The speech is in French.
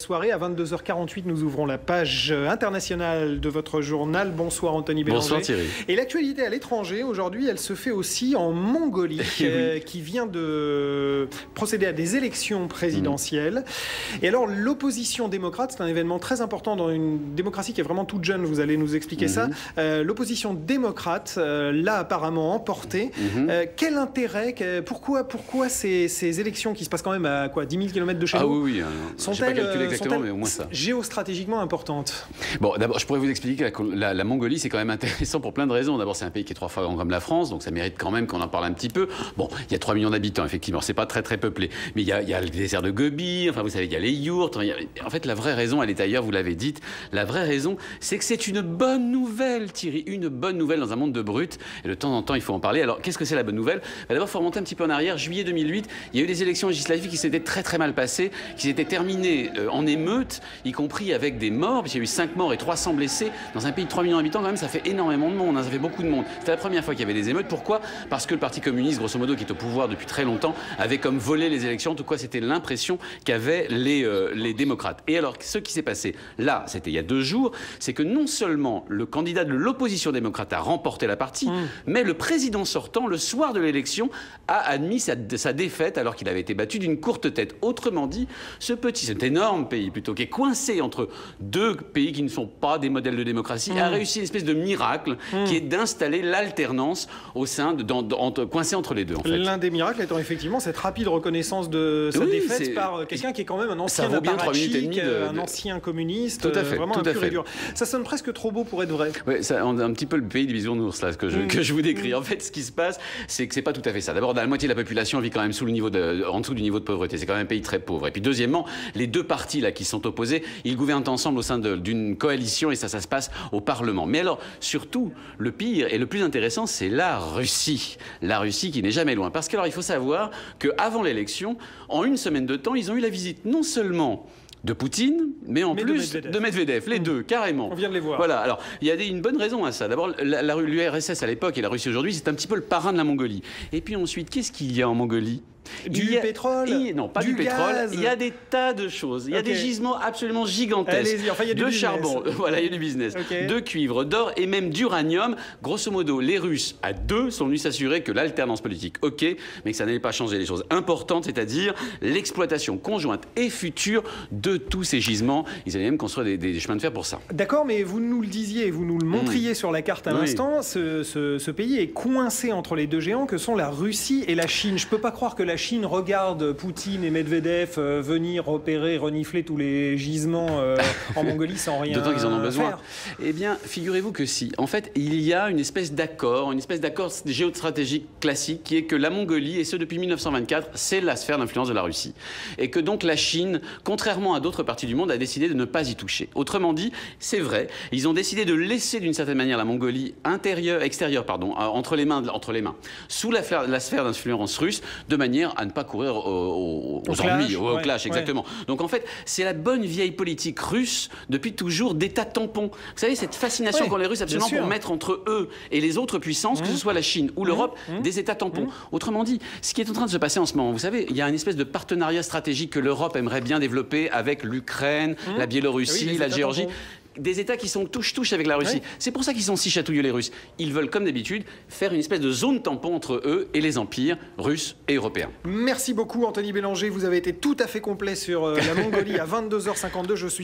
Soirée à 22h48, nous ouvrons la page internationale de votre journal. Bonsoir Anthony Bélanger. Bonsoir Thierry. Et l'actualité à l'étranger, aujourd'hui, elle se fait aussi en Mongolie, qui vient de procéder à des élections présidentielles. Et alors, l'opposition démocrate, c'est un événement très important dans une démocratie qui est vraiment toute jeune, vous allez nous expliquer ça. L'opposition démocrate l'a apparemment emporté. Quel intérêt, pourquoi ces élections qui se passent quand même à quoi, 10 000 km de chez nous, oui, sont-elles mais au moins ça, géostratégiquement importantes? Bon, d'abord, je pourrais vous expliquer que la Mongolie, c'est quand même intéressant pour plein de raisons. D'abord, c'est un pays qui est 3 fois grand comme la France, donc ça mérite quand même qu'on en parle un petit peu. Bon, il y a 3 millions d'habitants, effectivement, c'est pas très peuplé. Mais il y a le désert de Gobi, enfin, vous savez, il y a les yourtes. En fait, la vraie raison, elle est ailleurs, vous l'avez dite. La vraie raison, c'est que c'est une bonne nouvelle, Thierry, une bonne nouvelle dans un monde de brutes. Et de temps en temps, il faut en parler. Alors, qu'est-ce que c'est la bonne nouvelle? D'abord, il faut remonter un petit peu en arrière. Juillet 2008, il y a eu des élections législatives qui s'étaient très mal passées, qui s'étaient terminées en émeute, y compris avec des morts, puisqu'il y a eu 5 morts et 300 blessés. Dans un pays de 3 millions d'habitants, quand même, ça fait énormément de monde, hein, ça fait beaucoup de monde. C'était la première fois qu'il y avait des émeutes. Pourquoi? Parce que le Parti communiste, grosso modo, qui est au pouvoir depuis très longtemps, avait comme volé les élections. En tout cas, c'était l'impression qu'avaient les démocrates. Et alors, ce qui s'est passé là, c'était il y a 2 jours, c'est que non seulement le candidat de l'opposition démocrate a remporté la partie, mais le président sortant, le soir de l'élection, a admis sa défaite alors qu'il avait été battu d'une courte tête. Autrement dit, cet énorme pays plutôt, qui est coincé entre 2 pays qui ne sont pas des modèles de démocratie, a réussi une espèce de miracle qui est d'installer l'alternance au sein coincé entre les deux. En fait. L'un des miracles étant effectivement cette rapide reconnaissance de sa défaite par quelqu'un qui est quand même un ancien apparatchik, un ancien communiste, tout à fait, vraiment tout un à pur fait. et dur. Ça sonne presque trop beau pour être vrai. Oui, c'est un petit peu le pays des bisounours là, que je vous décris. En fait, ce qui se passe, c'est que c'est pas tout à fait ça. D'abord, la moitié de la population vit quand même en dessous du niveau de pauvreté. C'est quand même un pays très pauvre. Et puis deuxièmement, les 2 partis là qui sont opposés, ils gouvernent ensemble au sein d'une coalition et ça se passe au Parlement. Mais alors, surtout, le pire et le plus intéressant, c'est la Russie. La Russie qui n'est jamais loin. Parce qu'il faut savoir qu'avant l'élection, en 1 semaine de temps, ils ont eu la visite non seulement de Poutine, mais en plus de Medvedev, les 2, carrément. On vient de les voir. Voilà, alors, il y a une bonne raison à ça. D'abord, l'URSS à l'époque et la Russie aujourd'hui, c'est un petit peu le parrain de la Mongolie. Et puis ensuite, qu'est-ce qu'il y a en Mongolie? Du pétrole? Non, pas du pétrole. Gaz. Il y a des tas de choses. Il y a des gisements absolument gigantesques. Enfin, il y a du business. Charbon, voilà, il y a du business. De cuivre, d'or et même d'uranium. Grosso modo, les Russes, à 2, sont venus s'assurer que l'alternance politique, mais que ça n'allait pas changer les choses importantes, c'est-à-dire l'exploitation conjointe et future de tous ces gisements. Ils allaient même construire des chemins de fer pour ça. D'accord, mais vous nous le disiez, vous nous le montriez sur la carte à l'instant, ce pays est coincé entre les 2 géants que sont la Russie et la Chine. Je ne peux pas croire que la Chine regarde Poutine et Medvedev venir repérer, renifler tous les gisements en Mongolie sans rien D'autant qu'ils en ont besoin. faire. Eh bien, figurez-vous que si. En fait, il y a une espèce d'accord géostratégique classique qui est que la Mongolie, et ce depuis 1924, c'est la sphère d'influence de la Russie. Et que donc la Chine, contrairement à d'autres parties du monde, a décidé de ne pas y toucher. Autrement dit, c'est vrai, ils ont décidé de laisser d'une certaine manière la Mongolie extérieure, entre les mains, sous la sphère d'influence russe, de manière à ne pas courir aux ennuis, au clash, exactement. Donc en fait, c'est la bonne vieille politique russe depuis toujours d'État tampon. Vous savez, cette fascination qu'ont les Russes absolument pour mettre entre eux et les autres puissances, que ce soit la Chine ou l'Europe, des États tampons. Autrement dit, ce qui est en train de se passer en ce moment, vous savez, il y a une espèce de partenariat stratégique que l'Europe aimerait bien développer avec l'Ukraine, la Biélorussie, la Géorgie. Des États qui sont touche-touche avec la Russie. C'est pour ça qu'ils sont si chatouilleux, les Russes. Ils veulent, comme d'habitude, faire une espèce de zone tampon entre eux et les empires russes et européens. Merci beaucoup, Anthony Bélanger. Vous avez été tout à fait complet sur la Mongolie à 22h52. Je suis